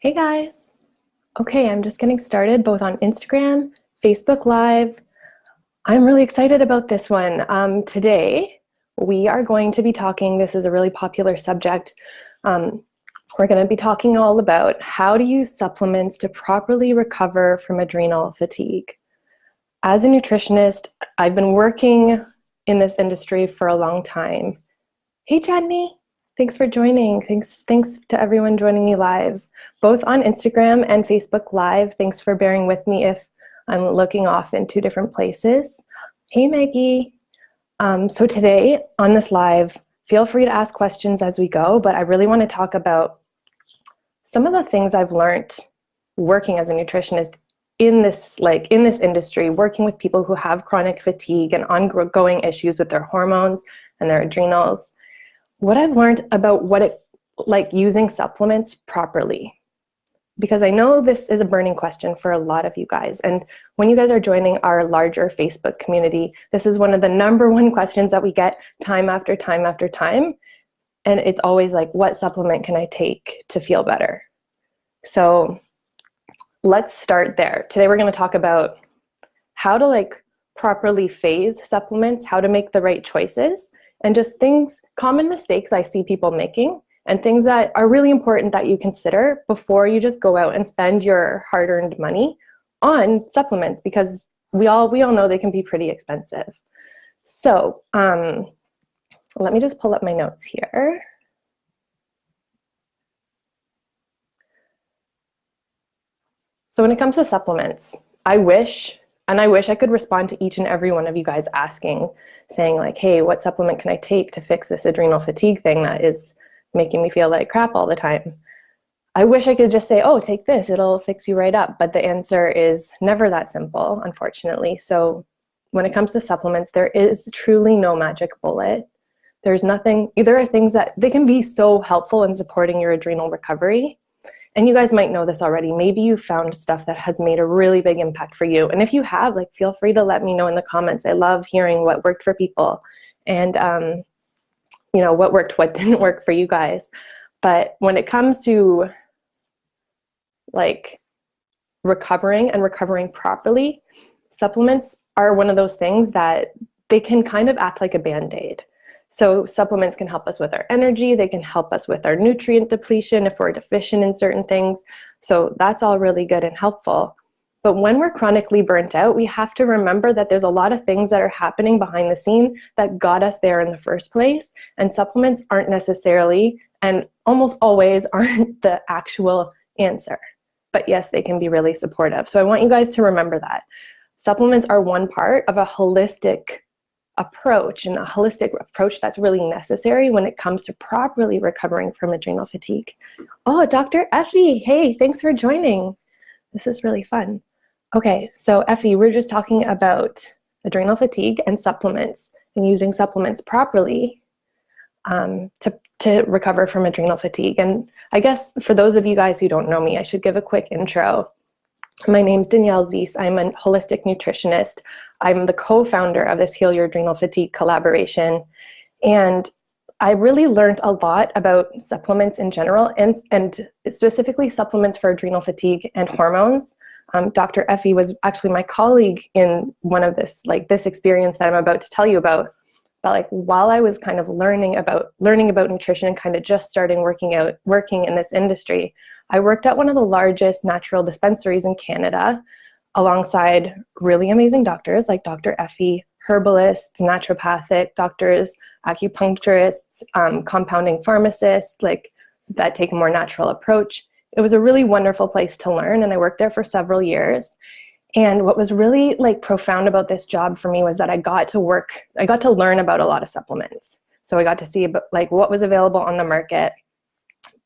Hey guys. Okay, I'm just getting started both on Instagram, Facebook Live. I'm really excited about this one. Today, we are going to be talking, this is a really popular subject. We're going to be talking all about how to use supplements to properly recover from adrenal fatigue. As a nutritionist, I've been working in this industry for a long time. Hey, Chadney. Thanks for joining. Thanks to everyone joining me live, both on Instagram and Facebook Live. Thanks for bearing with me if I'm looking off in two different places. Hey, Maggie. So today on this live, feel free to ask questions as we go, but I really want to talk about some of the things I've learned working as a nutritionist in this industry, working with people who have chronic fatigue and ongoing issues with their hormones and their adrenals. What I've learned about using supplements properly, because I know this is a burning question for a lot of you guys. And when you guys are joining our larger Facebook community, this is one of the #1 questions that we get time after time after time. And it's always like, what supplement can I take to feel better? So let's start there. Today we're going to talk about how to properly phase supplements, how to make the right choices, and just common mistakes I see people making, and things that are really important that you consider before you just go out and spend your hard-earned money on supplements, because we all know they can be pretty expensive. So let me just pull up my notes here. So when it comes to supplements, I wish I could respond to each and every one of you guys asking, saying like, hey, what supplement can I take to fix this adrenal fatigue thing that is making me feel like crap all the time? I wish I could just say, oh, take this, it'll fix you right up. But the answer is never that simple, unfortunately. So when it comes to supplements, there is truly no magic bullet. There's nothing, there are things that they can be so helpful in supporting your adrenal recovery. And you guys might know this already. Maybe you found stuff that has made a really big impact for you. And if you have, feel free to let me know in the comments. I love hearing what worked for people and, what worked, what didn't work for you guys. But when it comes to recovering properly, supplements are one of those things that they can kind of act like a Band-Aid. So supplements can help us with our energy, they can help us with our nutrient depletion if we're deficient in certain things. So that's all really good and helpful. But when we're chronically burnt out, we have to remember that there's a lot of things that are happening behind the scene that got us there in the first place. And supplements aren't necessarily, and almost always aren't, the actual answer. But yes, they can be really supportive. So I want you guys to remember that. Supplements are one part of a holistic approach, and a holistic approach that's really necessary when it comes to properly recovering from adrenal fatigue. Oh, Dr. Effie, hey, thanks for joining. This is really fun. Okay, so Effie, we're just talking about adrenal fatigue and supplements, and using supplements properly to recover from adrenal fatigue. And I guess for those of you guys who don't know me, I should give a quick intro. My name's Danielle Zeiss. I'm a holistic nutritionist. I'm the co-founder of this Heal Your Adrenal Fatigue collaboration. And I really learned a lot about supplements in general, and specifically supplements for adrenal fatigue and hormones. Dr. Effie was actually my colleague in one of this experience that I'm about to tell you about. But while I was kind of learning about nutrition and kind of just starting working in this industry, I worked at one of the largest natural dispensaries in Canada alongside really amazing doctors like Dr. Effie, herbalists, naturopathic doctors, acupuncturists, compounding pharmacists, that take a more natural approach. It was a really wonderful place to learn, and I worked there for several years. And what was really profound about this job for me was that I got to learn about a lot of supplements. So I got to see about what was available on the market.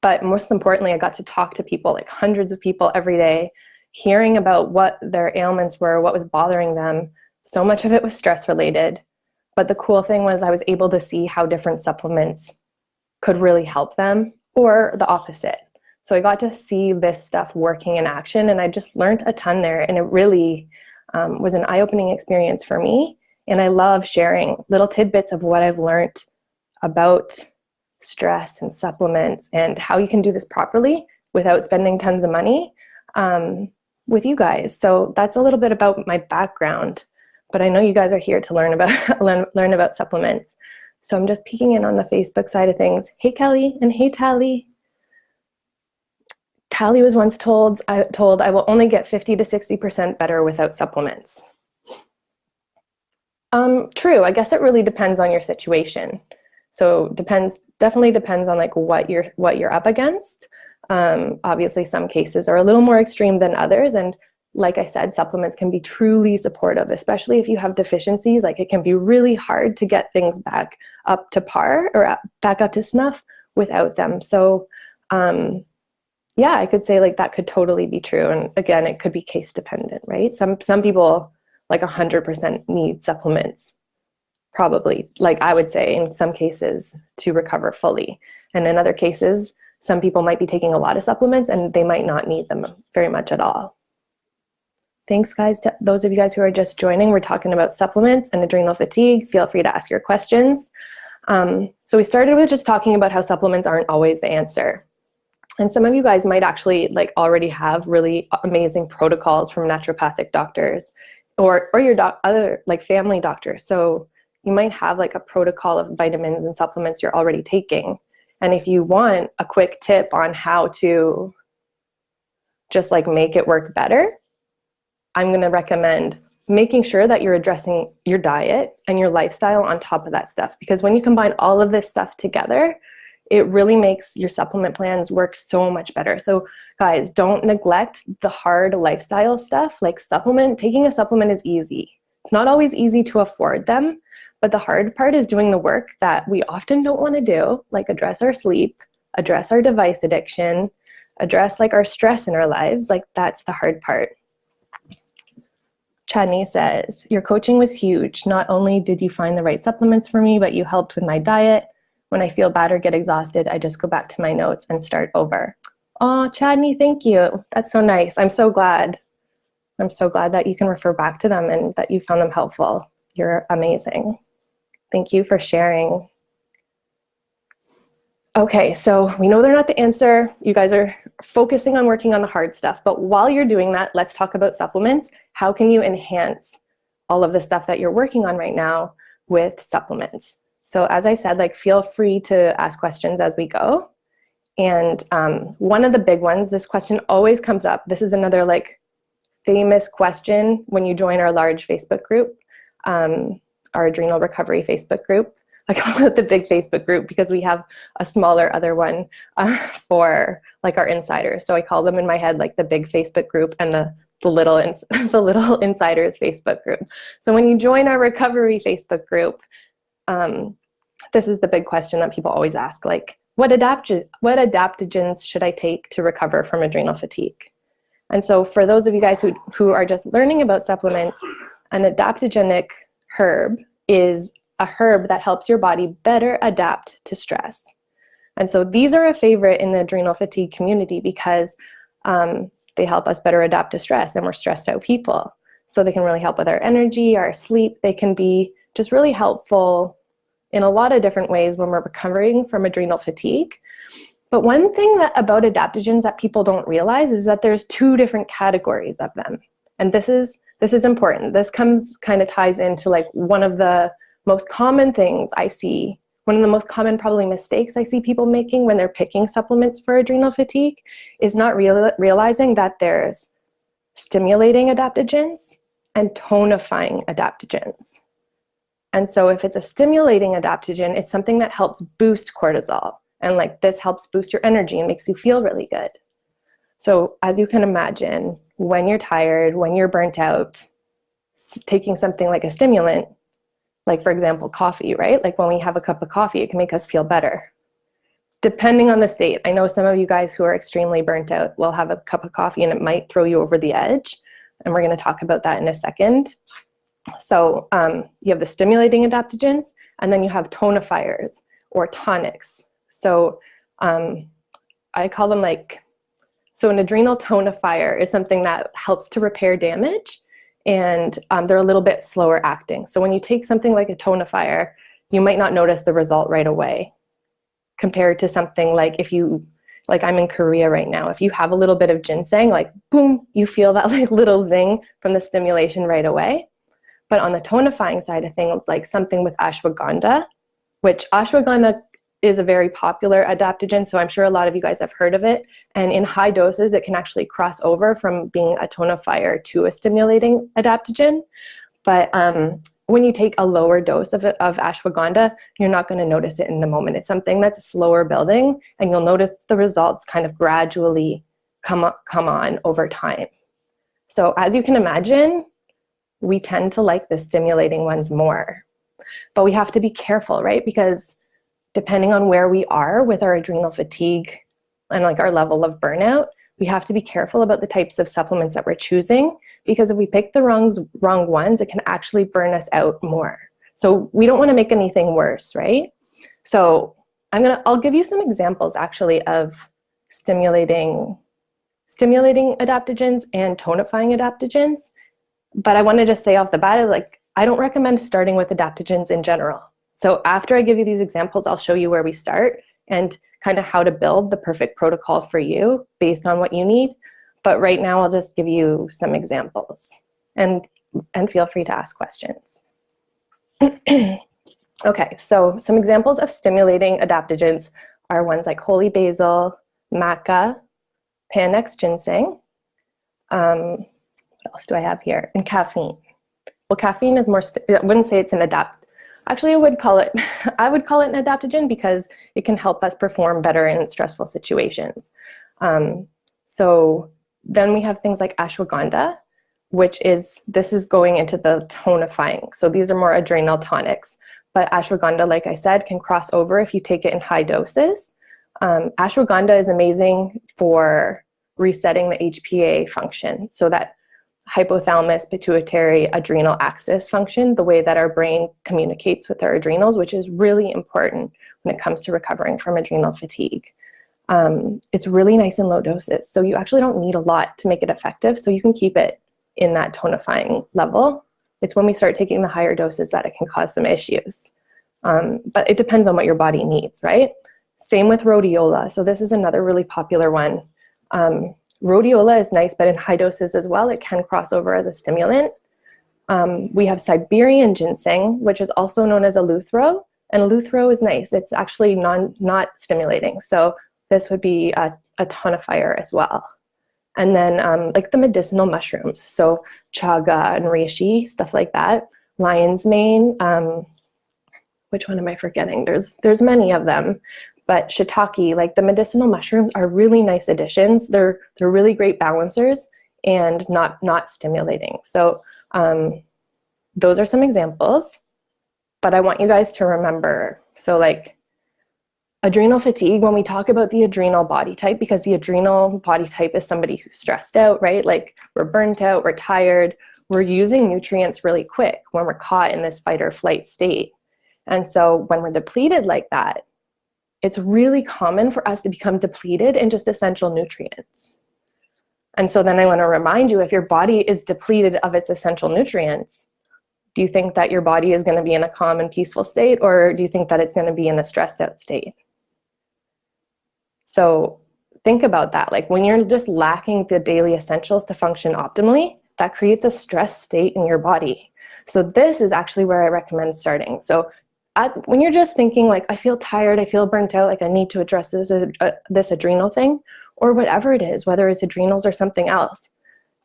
But most importantly, I got to talk to people, hundreds of people every day, hearing about what their ailments were, what was bothering them. So much of it was stress related. But the cool thing was I was able to see how different supplements could really help them, or the opposite. So I got to see this stuff working in action, and I just learned a ton there. And it really was an eye-opening experience for me. And I love sharing little tidbits of what I've learned about stress and supplements and how you can do this properly without spending tons of money with you guys. So that's a little bit about my background, but I know you guys are here to learn about learn about supplements. So I'm just peeking in on the Facebook side of things. Hey, Kelly, and hey, Tally. Tally was once told I will only get 50 to 60% better without supplements. True. I guess it really depends on your situation. So definitely depends on like what you're up against. Obviously, some cases are a little more extreme than others, and like I said, supplements can be truly supportive, especially if you have deficiencies. Like, it can be really hard to get things back up to par or back up to snuff without them. So yeah, I could say like that could totally be true. And again, it could be case dependent, right? Some people like 100% need supplements, probably, like I would say in some cases, to recover fully. And in other cases, some people might be taking a lot of supplements and they might not need them very much at all. Thanks, guys. To those of you guys who are just joining, we're talking about supplements and adrenal fatigue. Feel free to ask your questions. So we started with just talking about how supplements aren't always the answer. And some of you guys might actually like already have really amazing protocols from naturopathic doctors or your other like family doctors. So you might have like a protocol of vitamins and supplements you're already taking. And if you want a quick tip on how to just like make it work better, I'm going to recommend making sure that you're addressing your diet and your lifestyle on top of that stuff. Because when you combine all of this stuff together, it really makes your supplement plans work so much better. So guys, don't neglect the hard lifestyle stuff. Like taking a supplement is easy. It's not always easy to afford them, but the hard part is doing the work that we often don't want to do, like address our sleep, address our device addiction, address like our stress in our lives. Like that's the hard part. Chadney says, your coaching was huge. Not only did you find the right supplements for me, but you helped with my diet. When I feel bad or get exhausted, I just go back to my notes and start over. Oh, Chadney, thank you. That's so nice. I'm so glad. I'm so glad that you can refer back to them and that you found them helpful. You're amazing. Thank you for sharing. Okay, so we know they're not the answer. You guys are focusing on working on the hard stuff. But while you're doing that, let's talk about supplements. How can you enhance all of the stuff that you're working on right now with supplements? So as I said, like feel free to ask questions as we go. And one of the big ones, this question always comes up. This is another like famous question when you join our large Facebook group, our Adrenal Recovery Facebook group. I call it the big Facebook group because we have a smaller other one for like our insiders. So I call them in my head like the big Facebook group and the little insiders Facebook group. So when you join our recovery Facebook group, this is the big question that people always ask, like, what adaptogens should I take to recover from adrenal fatigue? And so for those of you guys who are just learning about supplements, an adaptogenic herb is a herb that helps your body better adapt to stress. And so these are a favorite in the adrenal fatigue community because they help us better adapt to stress, and we're stressed out people. So they can really help with our energy, our sleep. They can be just really helpful in a lot of different ways when we're recovering from adrenal fatigue. But one thing about adaptogens that people don't realize is that there's two different categories of them. And this is important. This kind of ties into like one of the most common things I see, one of the most common probably mistakes I see people making when they're picking supplements for adrenal fatigue is not realizing that there's stimulating adaptogens and tonifying adaptogens. And so if it's a stimulating adaptogen, it's something that helps boost cortisol. And like this helps boost your energy and makes you feel really good. So as you can imagine, when you're tired, when you're burnt out, taking something like a stimulant, like for example, coffee, right? Like when we have a cup of coffee, it can make us feel better. Depending on the state, I know some of you guys who are extremely burnt out will have a cup of coffee and it might throw you over the edge. And we're going to talk about that in a second. So you have the stimulating adaptogens, and then you have tonifiers or tonics. So I call them so an adrenal tonifier is something that helps to repair damage, and they're a little bit slower acting. So when you take something like a tonifier, you might not notice the result right away, compared to something like if you Like I'm in Korea right now. If you have a little bit of ginseng, like boom, you feel that like little zing from the stimulation right away. But on the tonifying side of things, like something with ashwagandha, which ashwagandha is a very popular adaptogen, so I'm sure a lot of you guys have heard of it. And in high doses, it can actually cross over from being a tonifier to a stimulating adaptogen. But when you take a lower dose of ashwagandha, you're not going to notice it in the moment. It's something that's slower building, and you'll notice the results kind of gradually come on over time. So as you can imagine, we tend to like the stimulating ones more. But we have to be careful, right? Because depending on where we are with our adrenal fatigue and like our level of burnout, we have to be careful about the types of supplements that we're choosing, because if we pick the wrong ones, it can actually burn us out more. So we don't want to make anything worse, right? So I'll give you some examples actually of stimulating adaptogens and tonifying adaptogens. But I want to just say off the bat, like, I don't recommend starting with adaptogens in general. So after I give you these examples, I'll show you where we start and kind of how to build the perfect protocol for you based on what you need. But right now, I'll just give you some examples, and feel free to ask questions. Okay, so some examples of stimulating adaptogens are ones like holy basil, maca, Panax ginseng. What else do I have here? And caffeine. Well, caffeine is more, I wouldn't say it's an actually, I would call it an adaptogen because it can help us perform better in stressful situations. So then we have things like ashwagandha, this is going into the tonifying. So these are more adrenal tonics. But ashwagandha, like I said, can cross over if you take it in high doses. Ashwagandha is amazing for resetting the HPA function, so that hypothalamus, pituitary, adrenal axis function, the way that our brain communicates with our adrenals, which is really important when it comes to recovering from adrenal fatigue. It's really nice in low doses, so you actually don't need a lot to make it effective, so you can keep it in that tonifying level. It's when we start taking the higher doses that it can cause some issues. But it depends on what your body needs, right? Same with rhodiola. So this is another really popular one. Rhodiola is nice, but in high doses as well, it can cross over as a stimulant. We have Siberian ginseng, which is also known as eleuthero, and eleuthero is nice. It's actually not stimulating. So this would be a tonifier as well. And then like the medicinal mushrooms, so chaga and reishi, stuff like that. Lion's mane, which one am I forgetting? There's many of them, but shiitake, like the medicinal mushrooms, are really nice additions. They're really great balancers and not stimulating. So those are some examples, but I want you guys to remember, so like adrenal fatigue, when we talk about the adrenal body type, because the adrenal body type is somebody who's stressed out, right? Like we're burnt out, we're tired, we're using nutrients really quick when we're caught in this fight or flight state. And so when we're depleted like that, it's really common for us to become depleted in just essential nutrients. And so then I want to remind you, if your body is depleted of its essential nutrients, do you think that your body is going to be in a calm and peaceful state, or do you think that it's going to be in a stressed out state? So think about that. Like when you're just lacking the daily essentials to function optimally, that creates a stress state in your body. So this is actually where I recommend starting. So when you're just thinking like, I feel tired, I feel burnt out, like I need to address this adrenal thing, or whatever it is, whether it's adrenals or something else,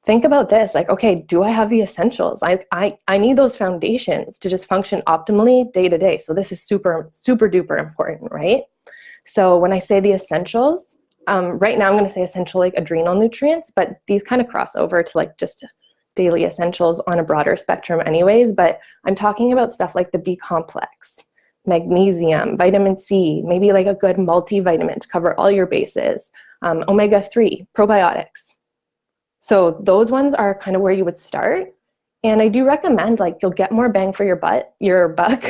think about this, like, okay, do I have the essentials? I need those foundations to just function optimally day to day. So this is super, super duper important, right? So when I say the essentials, right now I'm going to say essential like adrenal nutrients, but these kind of cross over to like just daily essentials on a broader spectrum anyways. But I'm talking about stuff like the B complex, magnesium, vitamin C, maybe like a good multivitamin to cover all your bases, omega-3, probiotics. So those ones are kind of where you would start. And I do recommend, like, you'll get more bang for your buck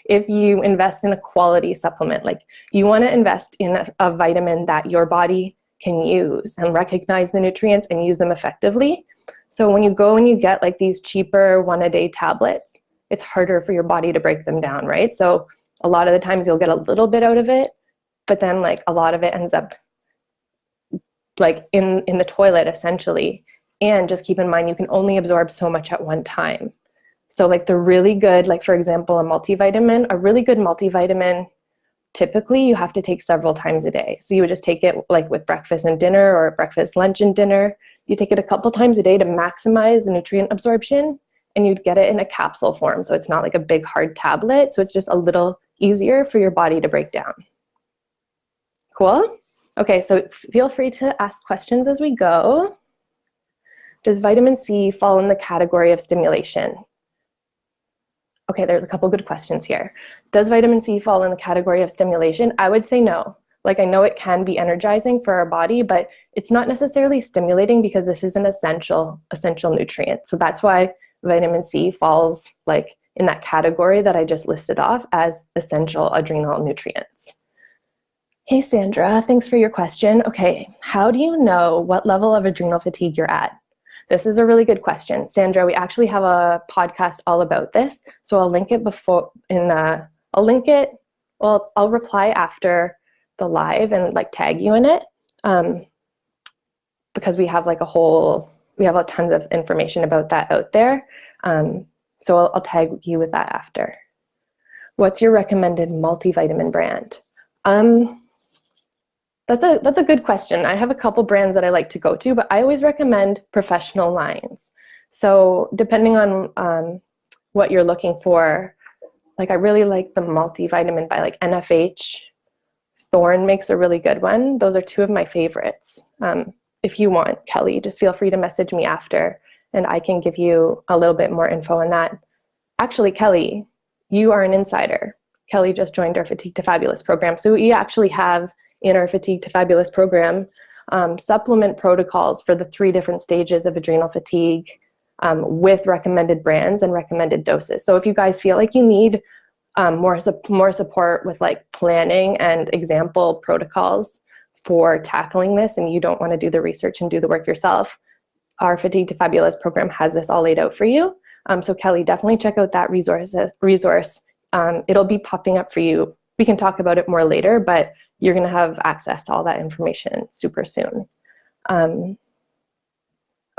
if you invest in a quality supplement. Like, you want to invest in a vitamin that your body can use and recognize the nutrients and use them effectively. So when you go and you get like these cheaper 1-a-day tablets, it's harder for your body to break them down, right? So a lot of the times you'll get a little bit out of it, but then like a lot of it ends up like in the toilet essentially. And just keep in mind, you can only absorb so much at one time. So like the really good, like for example, a really good multivitamin, typically you have to take several times a day. So you would just take it like with breakfast and dinner, or breakfast, lunch, and dinner. You take it a couple times a day to maximize the nutrient absorption, and you'd get it in a capsule form. So it's not like a big hard tablet. So it's just a little easier for your body to break down. Cool? Okay, so feel free to ask questions as we go. Does vitamin C fall in the category of stimulation? Okay, there's a couple good questions here. Does vitamin C fall in the category of stimulation? I would say no. Like, I know it can be energizing for our body, but it's not necessarily stimulating because this is an essential nutrient. So that's why vitamin C falls like in that category that I just listed off as essential adrenal nutrients. Hey, Sandra, thanks for your question. Okay, how do you know what level of adrenal fatigue you're at? This is a really good question. Sandra, we actually have a podcast all about this. So I'll link it I'll reply after the live and like tag you in it. Because we have tons of information about that out there. So I'll tag you with that after. What's your recommended multivitamin brand? That's a good question. I have a couple brands that I like to go to, but I always recommend professional lines. So depending on what you're looking for, like I really like the multivitamin by like NFH. Thorne makes a really good one. Those are two of my favorites. If you want, Kelly, just feel free to message me after and I can give you a little bit more info on that. Actually, Kelly, you are an insider. Kelly just joined our Fatigue to Fabulous program. So we actually have in our Fatigue to Fabulous program supplement protocols for the 3 different stages of adrenal fatigue with recommended brands and recommended doses. So if you guys feel like you need more support with like planning and example protocols for tackling this, and you don't want to do the research and do the work yourself, our Fatigue to Fabulous program has this all laid out for you. So Kelly, definitely check out that resource. It'll be popping up for you. We can talk about it more later, but you're going to have access to all that information super soon.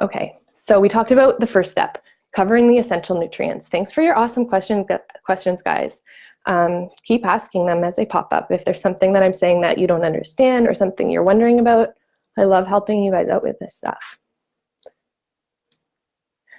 Okay, so we talked about the first step, covering the essential nutrients. Thanks for your awesome questions, guys. Keep asking them as they pop up. If there's something that I'm saying that you don't understand or something you're wondering about, I love helping you guys out with this stuff.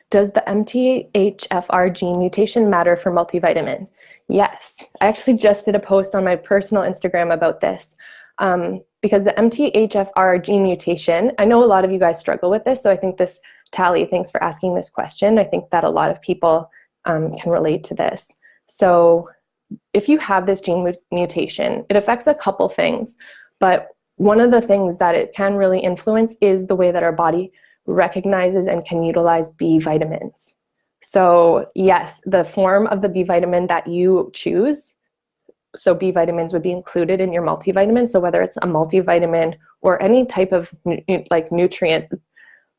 Does the MTHFR gene mutation matter for multivitamin? Yes, I actually just did a post on my personal Instagram about this because the MTHFR gene mutation, I know a lot of you guys struggle with this, so I think this, Tally, thanks for asking this question. I think that a lot of people can relate to this. So if you have this gene mutation, it affects a couple things, but one of the things that it can really influence is the way that our body recognizes and can utilize B vitamins. So yes, the form of the B vitamin that you choose, so B vitamins would be included in your multivitamin. So whether it's a multivitamin or any type of like nutrient,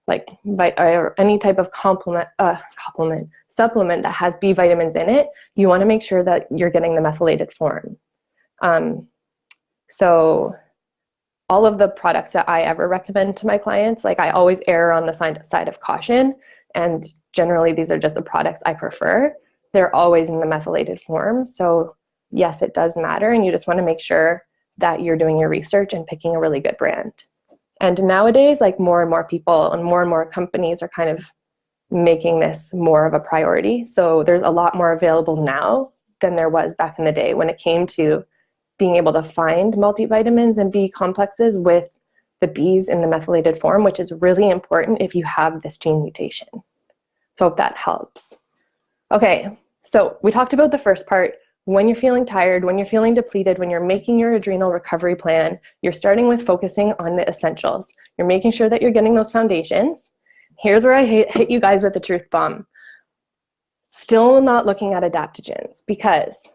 or any type of supplement that has B vitamins in it, you want to make sure that you're getting the methylated form. So all of the products that I ever recommend to my clients, like I always err on the side of caution, and generally these are just the products I prefer. They're always in the methylated form. So yes, it does matter, and you just want to make sure that you're doing your research and picking a really good brand. And nowadays, like more and more people and more companies are kind of making this more of a priority. So there's a lot more available now than there was back in the day when it came to being able to find multivitamins and B complexes with the Bs in the methylated form, which is really important if you have this gene mutation. So I hope that helps. Okay, so we talked about the first part. When you're feeling tired, when you're feeling depleted, when you're making your adrenal recovery plan, you're starting with focusing on the essentials. You're making sure that you're getting those foundations. Here's where I hit you guys with the truth bomb. Still not looking at adaptogens, because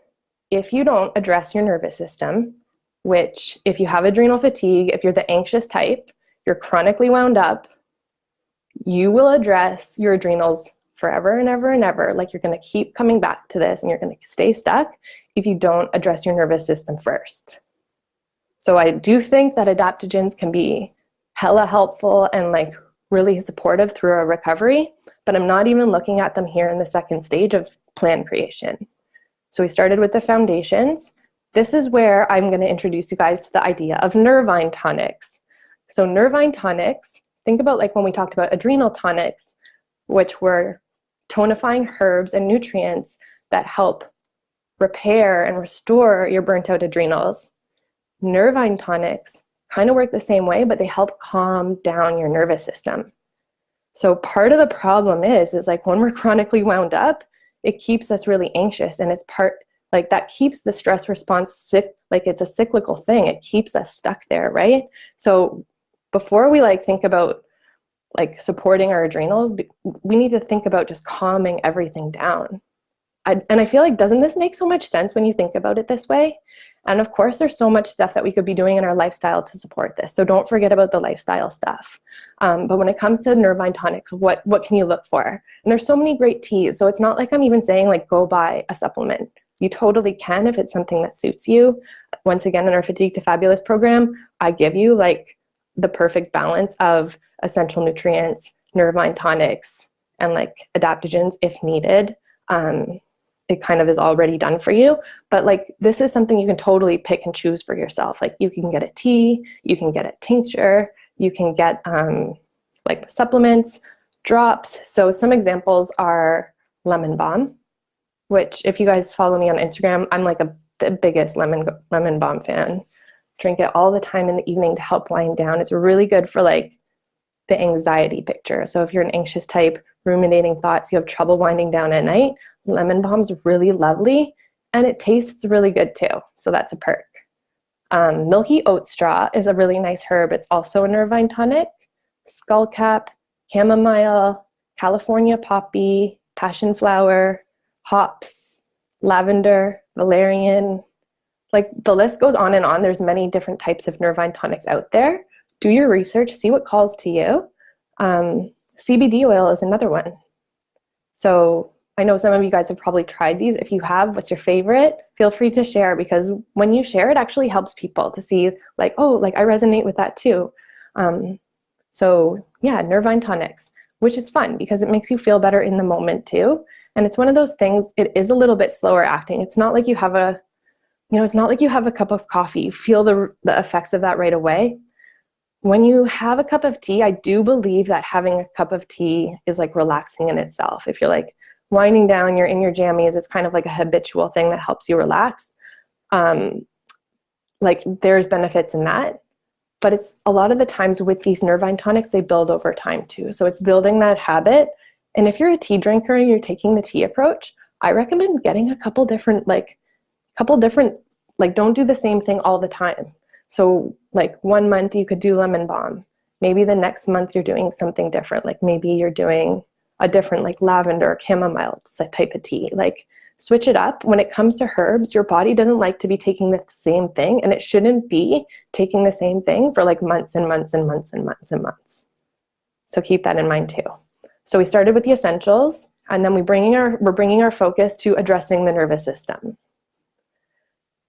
if you don't address your nervous system, which if you have adrenal fatigue, if you're the anxious type, you're chronically wound up, you will address your adrenals forever and ever and ever. Like, you're going to keep coming back to this and you're going to stay stuck if you don't address your nervous system first. So I do think that adaptogens can be hella helpful and like really supportive through our recovery, but I'm not even looking at them here in the second stage of plan creation. So we started with the foundations. This is where I'm going to introduce you guys to the idea of nervine tonics. So nervine tonics, think about like when we talked about adrenal tonics, which were tonifying herbs and nutrients that help repair and restore your burnt out adrenals. Nervine tonics kind of work the same way, but they help calm down your nervous system. So part of the problem is like when we're chronically wound up, it keeps us really anxious, and it's part like that keeps the stress response sick, like it's a cyclical thing. It keeps us stuck there, right? So before we like think about like supporting our adrenals, we need to think about just calming everything down. And I feel like, doesn't this make so much sense when you think about it this way? And of course, there's so much stuff that we could be doing in our lifestyle to support this. So don't forget about the lifestyle stuff. But when it comes to nervine tonics, what can you look for? And there's so many great teas. So it's not like I'm even saying like go buy a supplement. You totally can if it's something that suits you. Once again, in our Fatigue to Fabulous program, I give you like the perfect balance of essential nutrients, nervine tonics, and like adaptogens if needed. It kind of is already done for you, but like this is something you can totally pick and choose for yourself. Like you can get a tea, you can get a tincture, you can get like supplements, drops. So some examples are lemon balm, which if you guys follow me on Instagram, I'm like the biggest lemon balm fan. Drink it all the time in the evening to help wind down. It's really good for like the anxiety picture. So if you're an anxious type, ruminating thoughts, you have trouble winding down at night, lemon balm's really lovely, and it tastes really good too. So that's a perk. Milky oat straw is a really nice herb. It's also a nervine tonic. Skullcap, chamomile, California poppy, passion flower, hops, lavender, valerian. Like the list goes on and on. There's many different types of nervine tonics out there. Do your research, see what calls to you. CBD oil is another one. So I know some of you guys have probably tried these. If you have, what's your favorite? Feel free to share, because when you share, it actually helps people to see like, oh, like I resonate with that too. So yeah, nervine tonics, which is fun because it makes you feel better in the moment too. And it's one of those things, it is a little bit slower acting. It's not like you have it's not like you have a cup of coffee. You feel the effects of that right away. When you have a cup of tea, I do believe that having a cup of tea is like relaxing in itself. If you're like winding down, you're in your jammies, it's kind of like a habitual thing that helps you relax. Like there's benefits in that, but it's a lot of the times with these nervine tonics, they build over time too. So it's building that habit. And if you're a tea drinker and you're taking the tea approach, I recommend getting a couple different, don't do the same thing all the time. So like 1 month you could do lemon balm. Maybe the next month you're doing something different. Like maybe you're doing a different like lavender or chamomile type of tea. Like switch it up. When it comes to herbs, your body doesn't like to be taking the same thing, and it shouldn't be taking the same thing for like months and months and months and months and months. So keep that in mind too. So we started with the essentials, and then we're bringing our focus to addressing the nervous system.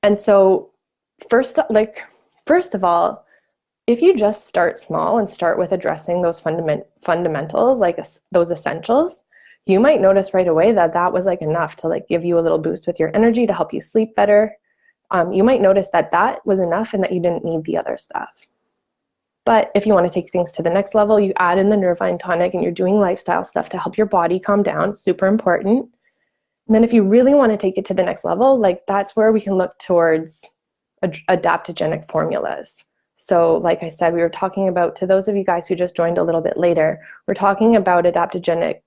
And so first of all, if you just start small and start with addressing those fundamentals, like those essentials, you might notice right away that that was like enough to like give you a little boost with your energy to help you sleep better. You might notice that that was enough and that you didn't need the other stuff. But if you want to take things to the next level, you add in the nervine tonic and you're doing lifestyle stuff to help your body calm down, super important. And then if you really want to take it to the next level, like that's where we can look towards adaptogenic formulas. So like I said, we were talking about, to those of you guys who just joined a little bit later, we're talking about adaptogenic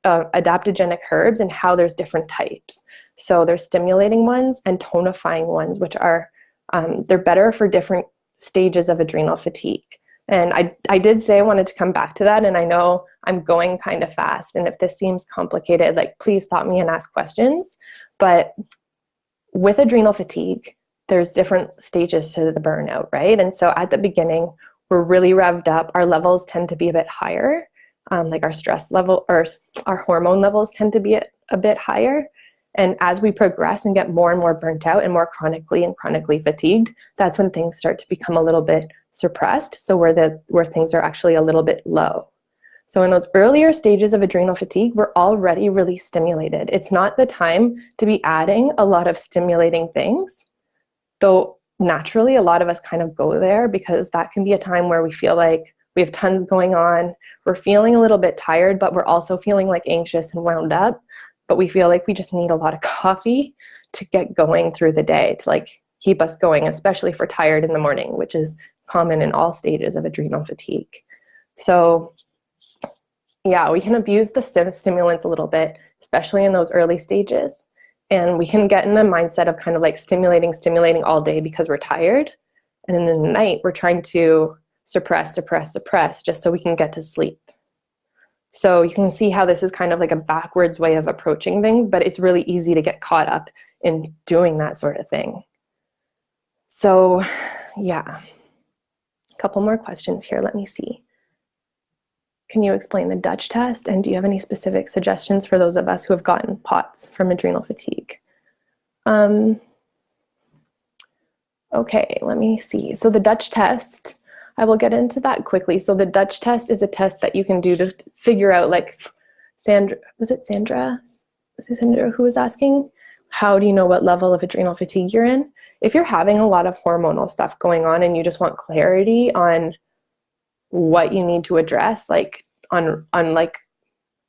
herbs and how there's different types. So there's stimulating ones and tonifying ones, which are, they're better for different stages of adrenal fatigue. And I did say I wanted to come back to that, and I know I'm going kind of fast. And if this seems complicated, like please stop me and ask questions. But with adrenal fatigue, there's different stages to the burnout, right? And so at the beginning, we're really revved up. Our levels tend to be a bit higher, like our stress level or our hormone levels tend to be a bit higher. And as we progress and get more and more burnt out and more chronically fatigued, that's when things start to become a little bit suppressed. So where things are actually a little bit low. So in those earlier stages of adrenal fatigue, we're already really stimulated. It's not the time to be adding a lot of stimulating things, though naturally a lot of us kind of go there because that can be a time where we feel like we have tons going on. We're feeling a little bit tired, but we're also feeling like anxious and wound up. But we feel like we just need a lot of coffee to get going through the day, to like keep us going, especially if we're tired in the morning, which is common in all stages of adrenal fatigue. So yeah, we can abuse the stimulants a little bit, especially in those early stages. And we can get in the mindset of kind of like stimulating all day because we're tired. And in the night, we're trying to suppress just so we can get to sleep. So you can see how this is kind of like a backwards way of approaching things, but it's really easy to get caught up in doing that sort of thing. So yeah, a couple more questions here. Let me see. Can you explain the Dutch test? And do you have any specific suggestions for those of us who have gotten POTS from adrenal fatigue? Okay, let me see. So the Dutch test, I will get into that quickly. So the Dutch test is a test that you can do to figure out, like, Sandra, was it Sandra? Was it Sandra who was asking? How do you know what level of adrenal fatigue you're in? If you're having a lot of hormonal stuff going on and you just want clarity on what you need to address, like on like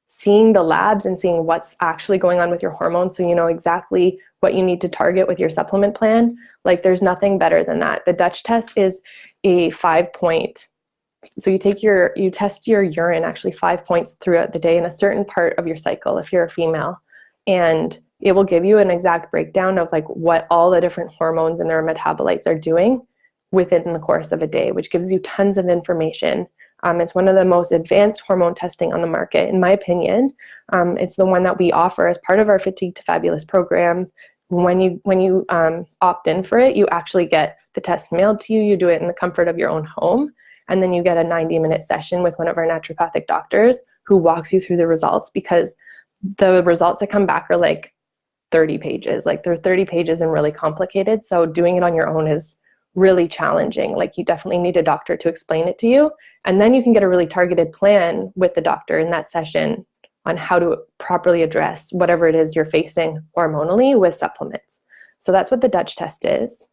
seeing the labs and seeing what's actually going on with your hormones, so you know exactly what you need to target with your supplement plan, like there's nothing better than that. The Dutch test is a 5-point, so you test your urine actually 5 points throughout the day in a certain part of your cycle if you're a female, and it will give you an exact breakdown of like what all the different hormones and their metabolites are doing within the course of a day, which gives you tons of information. It's one of the most advanced hormone testing on the market, in my opinion. It's the one that we offer as part of our Fatigue to Fabulous program. When you opt in for it, you actually get the test mailed to you. You do it in the comfort of your own home, and then you get a 90-minute session with one of our naturopathic doctors who walks you through the results, because the results that come back are like 30 pages. Like they're 30 pages and really complicated. So doing it on your own is really challenging. Like you definitely need a doctor to explain it to you. And then you can get a really targeted plan with the doctor in that session on how to properly address whatever it is you're facing hormonally with supplements. So that's what the Dutch test is.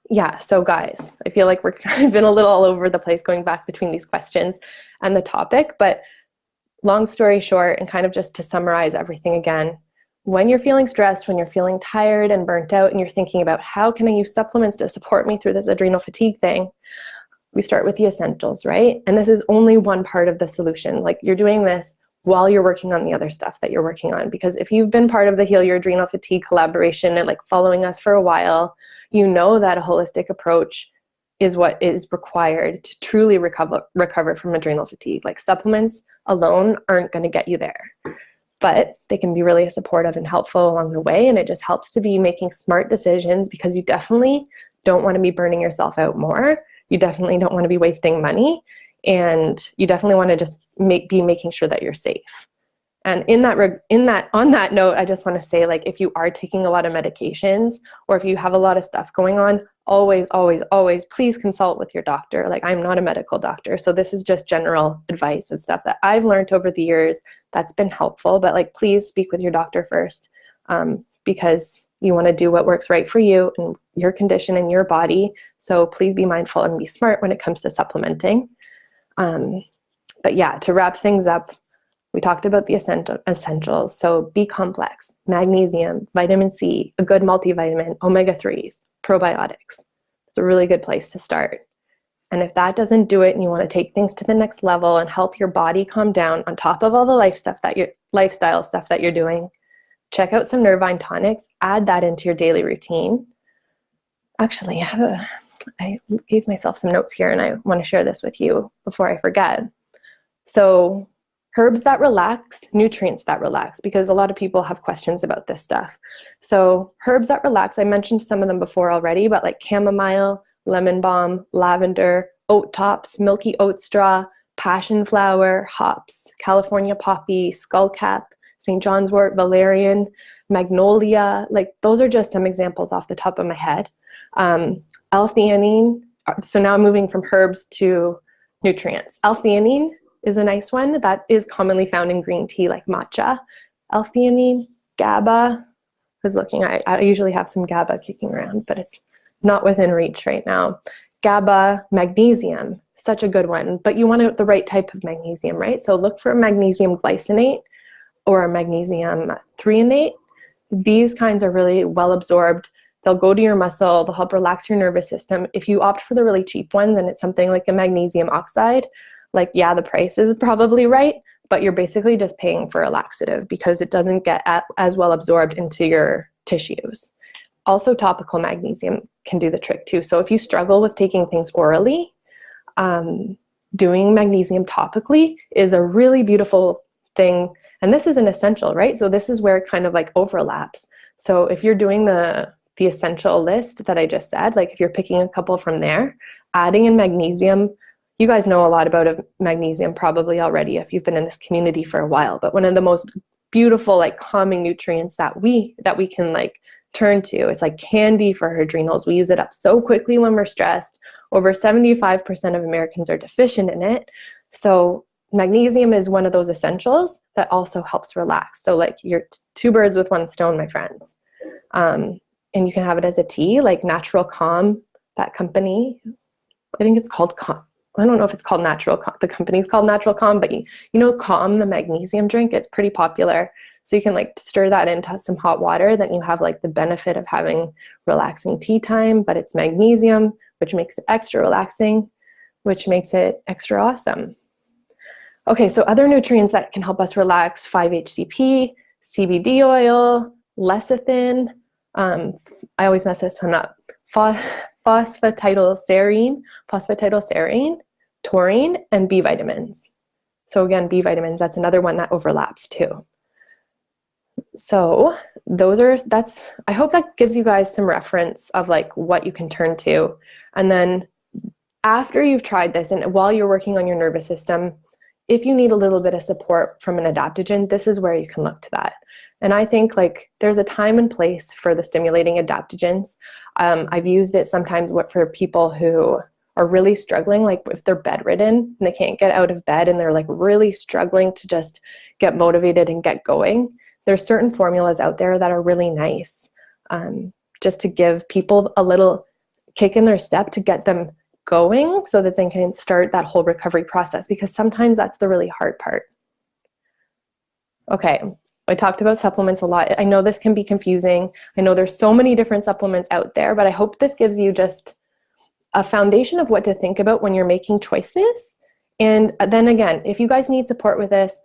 Yeah, so guys, I feel like I've been a little all over the place going back between these questions and the topic, but long story short, and kind of just to summarize everything again, when you're feeling stressed, when you're feeling tired and burnt out, and you're thinking about how can I use supplements to support me through this adrenal fatigue thing, we start with the essentials, right? And this is only one part of the solution. Like you're doing this while you're working on the other stuff that you're working on. Because if you've been part of the Heal Your Adrenal Fatigue collaboration and like following us for a while, you know that a holistic approach is what is required to truly recover from adrenal fatigue. Like supplements alone aren't going to get you there, but they can be really supportive and helpful along the way. And it just helps to be making smart decisions, because you definitely don't want to be burning yourself out more. You definitely don't want to be wasting money. And you definitely want to just be making sure that you're safe. And on that note, I just want to say, like, if you are taking a lot of medications or if you have a lot of stuff going on, always, always, always, please consult with your doctor. Like, I'm not a medical doctor, so this is just general advice and stuff that I've learned over the years that's been helpful. But like, please speak with your doctor first, because you want to do what works right for you and your condition and your body. So please be mindful and be smart when it comes to supplementing. But yeah, to wrap things up, we talked about the essentials. So B complex, magnesium, vitamin C, a good multivitamin, omega-3s, probiotics. It's a really good place to start. And if that doesn't do it and you want to take things to the next level and help your body calm down on top of all the lifestyle stuff that you're doing, check out some Nervine tonics, add that into your daily routine. Actually, I gave myself some notes here and I want to share this with you before I forget. So herbs that relax, nutrients that relax, because a lot of people have questions about this stuff. So herbs that relax, I mentioned some of them before already, but like chamomile, lemon balm, lavender, oat tops, milky oat straw, passion flower, hops, California poppy, skullcap, St. John's wort, valerian, magnolia. Like those are just some examples off the top of my head. L-theanine. So now I'm moving from herbs to nutrients. L-theanine is a nice one that is commonly found in green tea like matcha. L-theanine, GABA. I was looking, I usually have some GABA kicking around, but it's not within reach right now. GABA, magnesium, such a good one, but you want the right type of magnesium, right? So look for magnesium glycinate or a magnesium threonate. These kinds are really well absorbed. They'll go to your muscle, they'll help relax your nervous system. If you opt for the really cheap ones and it's something like a magnesium oxide, like, yeah, the price is probably right, but you're basically just paying for a laxative because it doesn't get as well absorbed into your tissues. Also, topical magnesium can do the trick too. So if you struggle with taking things orally, doing magnesium topically is a really beautiful thing. And this is an essential, right? So this is where it kind of like overlaps. So if you're doing the essential list that I just said, like if you're picking a couple from there, adding in magnesium, you guys know a lot about magnesium probably already if you've been in this community for a while, but one of the most beautiful, like calming nutrients that we can like turn to. It's like candy for our adrenals. We use it up so quickly when we're stressed. Over 75% of Americans are deficient in it. So magnesium is one of those essentials that also helps relax. So like you're two birds with one stone, my friends. And you can have it as a tea, like Natural Calm, that company. I think it's called Calm. I don't know if it's called Natural Calm. The company's called Natural Calm, but you know Calm, the magnesium drink, it's pretty popular. So you can like stir that into some hot water, then you have like the benefit of having relaxing tea time, but it's magnesium, which makes it extra relaxing, which makes it extra awesome. Okay, so other nutrients that can help us relax: 5-HTP, CBD oil, lecithin, I always mess this one up, phosphatidylserine, taurine, and B vitamins. So again, B vitamins, that's another one that overlaps too. So I hope that gives you guys some reference of like what you can turn to. And then after you've tried this and while you're working on your nervous system, if you need a little bit of support from an adaptogen, this is where you can look to that. And I think like there's a time and place for the stimulating adaptogens. I've used it sometimes for people who are really struggling, like if they're bedridden and they can't get out of bed and they're like really struggling to just get motivated and get going. There's certain formulas out there that are really nice, just to give people a little kick in their step to get them going so that they can start that whole recovery process, because sometimes that's the really hard part. Okay, I talked about supplements a lot. I know this can be confusing. I know there's so many different supplements out there, but I hope this gives you just a foundation of what to think about when you're making choices. And then again, if you guys need support with this,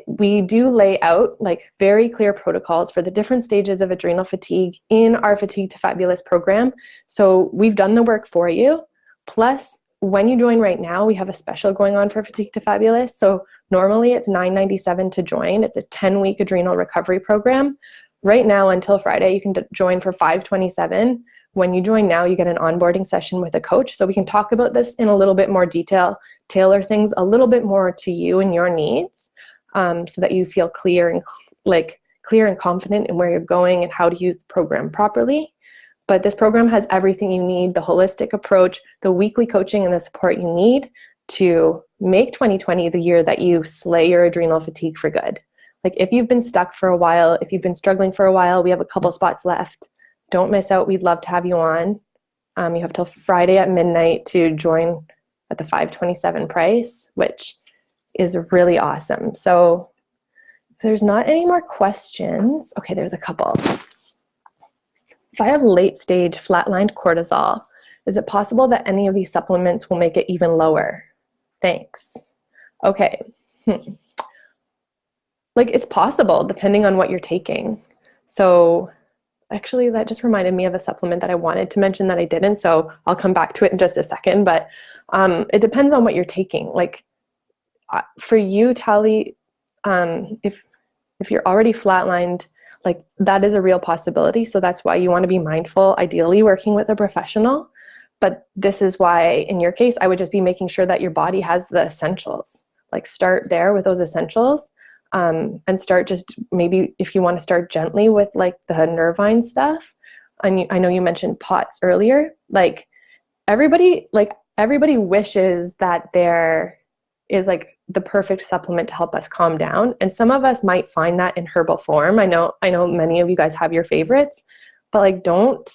we do lay out like very clear protocols for the different stages of adrenal fatigue in our Fatigue to Fabulous program. So we've done the work for you. Plus, when you join right now, we have a special going on for Fatigue to Fabulous. So normally it's $997 to join. It's a 10-week adrenal recovery program. Right now until Friday, you can join for $527. When you join now, you get an onboarding session with a coach. So we can talk about this in a little bit more detail, tailor things a little bit more to you and your needs, so that you feel clear and confident in where you're going and how to use the program properly. But this program has everything you need: the holistic approach, the weekly coaching, and the support you need to make 2020 the year that you slay your adrenal fatigue for good. Like if you've been stuck for a while, if you've been struggling for a while, we have a couple spots left. Don't miss out. We'd love to have you on. You have till Friday at midnight to join at the $527 price, which is really awesome. So if there's not any more questions, okay, there's a couple. If I have late stage flatlined cortisol, is it possible that any of these supplements will make it even lower? Thanks. Okay. Like it's possible depending on what you're taking. So actually that just reminded me of a supplement that I wanted to mention that I didn't. So I'll come back to it in just a second, but it depends on what you're taking. Like for you, Tally, if you're already flatlined, like that is a real possibility. So that's why you want to be mindful, ideally working with a professional. But this is why in your case, I would just be making sure that your body has the essentials. Like start there with those essentials. and start just maybe if you want to start gently with like the nervine stuff. And I know you mentioned POTS earlier. Like everybody wishes that there is like the perfect supplement to help us calm down. And some of us might find that in herbal form. I know many of you guys have your favorites, but like don't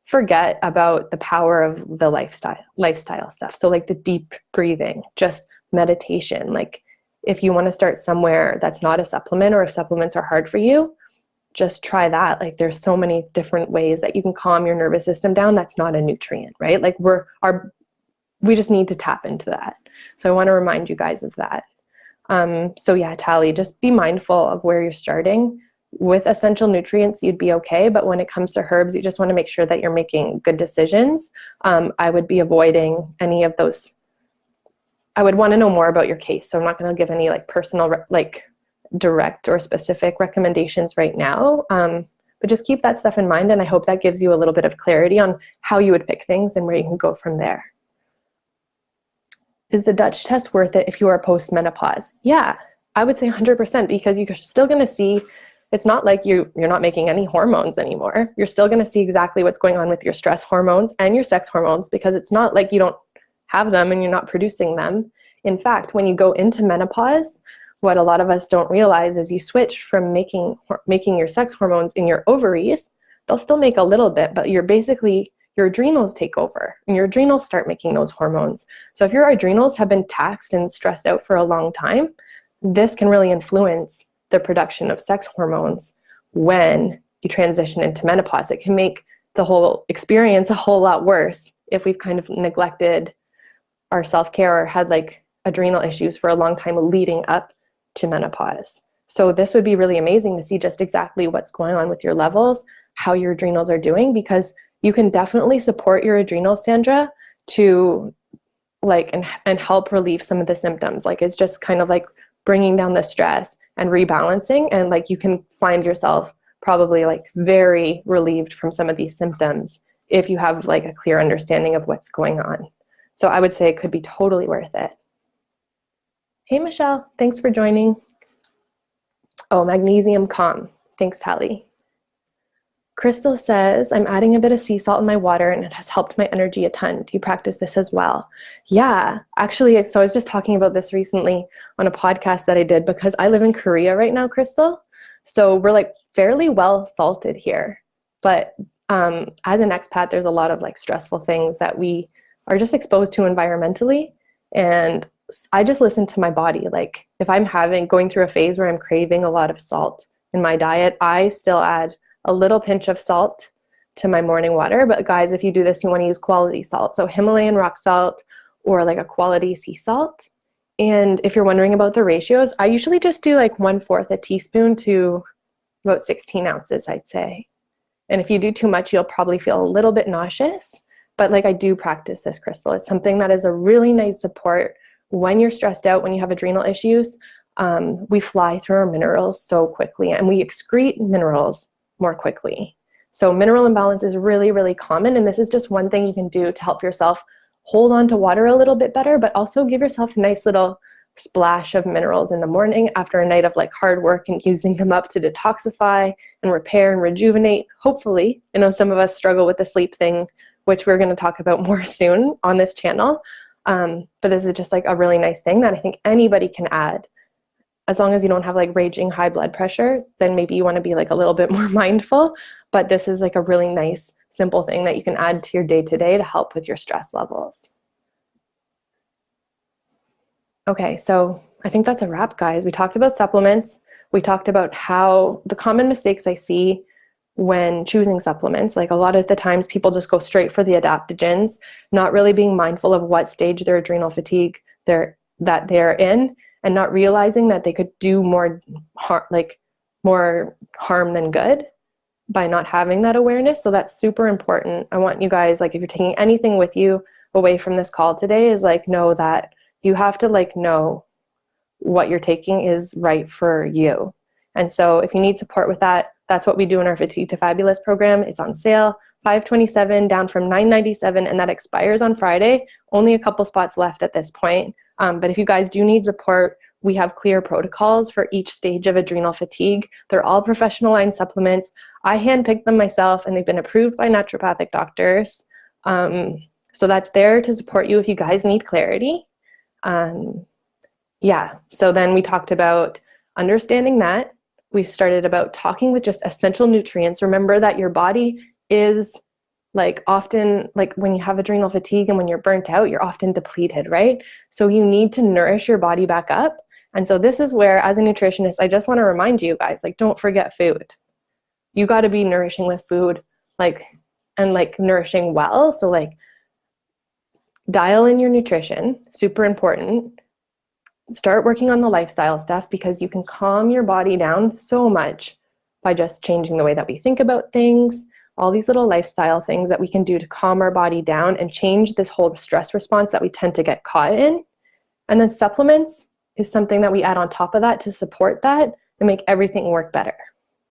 forget about the power of the lifestyle stuff. So like the deep breathing, just meditation. Like if you want to start somewhere that's not a supplement, or if supplements are hard for you, just try that. Like there's so many different ways that you can calm your nervous system down. That's not a nutrient, right? Like we just need to tap into that. So I want to remind you guys of that. So yeah, Tally, just be mindful of where you're starting. With essential nutrients, you'd be okay. But when it comes to herbs, you just want to make sure that you're making good decisions. I would be avoiding any of those. I would want to know more about your case. So I'm not going to give any like personal, like direct or specific recommendations right now. But just keep that stuff in mind. And I hope that gives you a little bit of clarity on how you would pick things and where you can go from there. Is the Dutch test worth it if you are post-menopause? Yeah, I would say 100%, because you're still going to see, it's not like you're not making any hormones anymore. You're still going to see exactly what's going on with your stress hormones and your sex hormones, because it's not like you don't have them and you're not producing them. In fact, when you go into menopause, what a lot of us don't realize is you switch from making your sex hormones in your ovaries. They'll still make a little bit, but your adrenals take over and your adrenals start making those hormones. So if your adrenals have been taxed and stressed out for a long time, this can really influence the production of sex hormones when you transition into menopause. It can make the whole experience a whole lot worse if we've kind of neglected our self-care or had like adrenal issues for a long time leading up to menopause. So this would be really amazing to see just exactly what's going on with your levels, how your adrenals are doing, because you can definitely support your adrenals, Sandra, to like and help relieve some of the symptoms. Like it's just kind of like bringing down the stress and rebalancing, and like you can find yourself probably like very relieved from some of these symptoms if you have like a clear understanding of what's going on. So I would say it could be totally worth it. Hey, Michelle, thanks for joining. Oh, magnesium calm. Thanks, Tally. Crystal says, I'm adding a bit of sea salt in my water and it has helped my energy a ton. Do you practice this as well? Yeah, actually, so I was just talking about this recently on a podcast that I did, because I live in Korea right now, Crystal. So we're like fairly well salted here. But as an expat, there's a lot of like stressful things that we are just exposed to environmentally. And I just listen to my body. Like if I'm going through a phase where I'm craving a lot of salt in my diet, I still add a little pinch of salt to my morning water. But guys, if you do this, you want to use quality salt. So Himalayan rock salt or like a quality sea salt. And if you're wondering about the ratios, I usually just do like 1/4 a teaspoon to about 16 ounces, I'd say. And if you do too much, you'll probably feel a little bit nauseous. But like I do practice this, Crystal. It's something that is a really nice support when you're stressed out, when you have adrenal issues. We fly through our minerals so quickly and we excrete minerals more quickly. So mineral imbalance is really, really common. And this is just one thing you can do to help yourself hold on to water a little bit better, but also give yourself a nice little splash of minerals in the morning after a night of like hard work and using them up to detoxify and repair and rejuvenate. Hopefully, I know some of us struggle with the sleep thing, which we're going to talk about more soon on this channel. But this is just like a really nice thing that I think anybody can add. As long as you don't have like raging high blood pressure, then maybe you want to be like a little bit more mindful. But this is like a really nice, simple thing that you can add to your day-to-day to help with your stress levels. Okay, so I think that's a wrap, guys. We talked about supplements. We talked about how the common mistakes I see when choosing supplements. Like a lot of the times people just go straight for the adaptogens, not really being mindful of what stage their adrenal fatigue they're in, and not realizing that they could do more harm than good by not having that awareness. So that's super important. I want you guys, like if you're taking anything with you away from this call today, is like know that you have to like know what you're taking is right for you. And so if you need support with that, that's what we do in our Fatigue to Fabulous program. It's on sale, $527 down from $997, and that expires on Friday. Only a couple spots left at this point. But if you guys do need support we have clear protocols for each stage of adrenal fatigue. They're all professional line supplements. I handpicked them myself, and they've been approved by naturopathic doctors. So that's there to support you if you guys need clarity. Yeah, so then we talked about understanding that. We started about talking with just essential nutrients. Remember that your body is often when you have adrenal fatigue and when you're burnt out, you're often depleted, right? So you need to nourish your body back up. And so this is where, as a nutritionist, I just want to remind you guys, don't forget food. You got to be nourishing with food, and nourishing well. So dial in your nutrition, super important. Start working on the lifestyle stuff, because you can calm your body down so much by just changing the way that we think about things, all these little lifestyle things that we can do to calm our body down and change this whole stress response that we tend to get caught in. And then supplements is something that we add on top of that to support that and make everything work better.